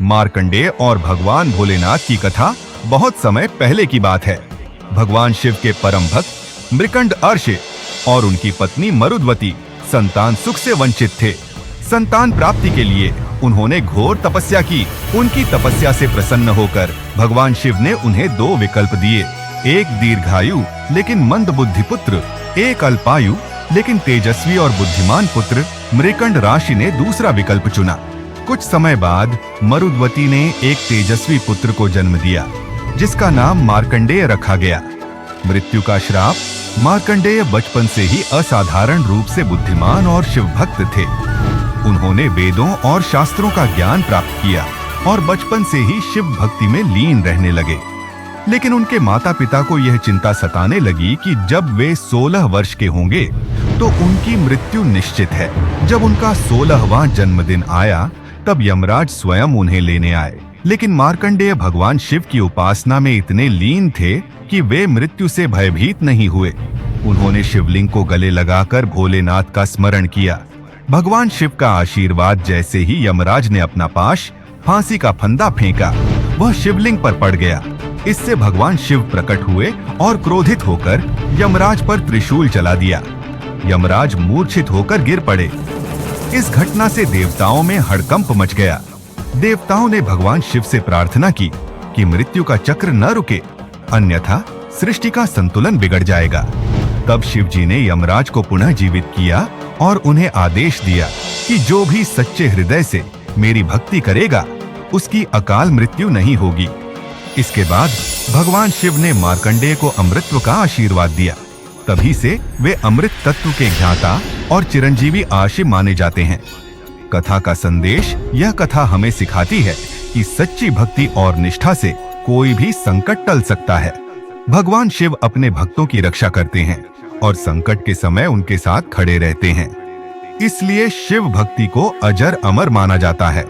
मार्कंडेय और भगवान भोलेनाथ की कथा बहुत समय पहले की बात है। भगवान शिव के परम भक्त मृकंड अर्ष और उनकी पत्नी मरुद्वती संतान सुख से वंचित थे। संतान प्राप्ति के लिए उन्होंने घोर तपस्या की। उनकी तपस्या से प्रसन्न होकर भगवान शिव ने उन्हें 2 विकल्प दिए, एक दीर्घायु लेकिन मंदबुद्धि पुत्र, एक अल्पायु लेकिन तेजस्वी और बुद्धिमान पुत्र। मृकंड ऋषि ने दूसरा विकल्प चुना। कुछ समय बाद मरुद्वती ने एक तेजस्वी पुत्र को जन्म दिया, जिसका नाम मार्कंडेय रखा गया। मृत्यु का श्राप। मार्कंडेय बचपन से ही असाधारण रूप से बुद्धिमान और शिव भक्त थे। उन्होंने वेदों और शास्त्रों का ज्ञान प्राप्त किया और बचपन से ही शिव भक्ति में लीन रहने लगे। लेकिन उनके माता पिता को यह चिंता सताने लगी कि जब वे 16 वर्ष के होंगे तो उनकी मृत्यु निश्चित है। जब उनका 16वां जन्मदिन आया तब यमराज स्वयं उन्हें लेने आए। लेकिन मार्कंडेय भगवान शिव की उपासना में इतने लीन थे कि वे मृत्यु से भयभीत नहीं हुए। उन्होंने शिवलिंग को गले लगाकर भोलेनाथ का स्मरण किया। भगवान शिव का आशीर्वाद जैसे ही यमराज ने अपना पाश फांसी का फंदा फेंका, वह शिवलिंग पर पड़ गया। इससे भगवान शिव प्रकट हुए और क्रोधित होकर यमराज पर त्रिशूल चला दिया। यमराज मूर्छित होकर गिर पड़े। इस घटना से देवताओं में हड़कंप मच गया। देवताओं ने भगवान शिव से प्रार्थना की कि मृत्यु का चक्र न रुके, अन्यथा सृष्टि का संतुलन बिगड़ जाएगा। तब शिव जी ने यमराज को पुनः जीवित किया और उन्हें आदेश दिया कि जो भी सच्चे हृदय से मेरी भक्ति करेगा उसकी अकाल मृत्यु नहीं होगी। इसके बाद भगवान शिव ने मार्कंडेय को अमृतत्व का आशीर्वाद दिया। तभी से वे अमृत तत्व के ज्ञाता और चिरंजीवी आशी माने जाते हैं। कथा का संदेश। यह कथा हमें सिखाती है कि सच्ची भक्ति और निष्ठा से कोई भी संकट टल सकता है। भगवान शिव अपने भक्तों की रक्षा करते हैं और संकट के समय उनके साथ खड़े रहते हैं। इसलिए शिव भक्ति को अजर अमर माना जाता है।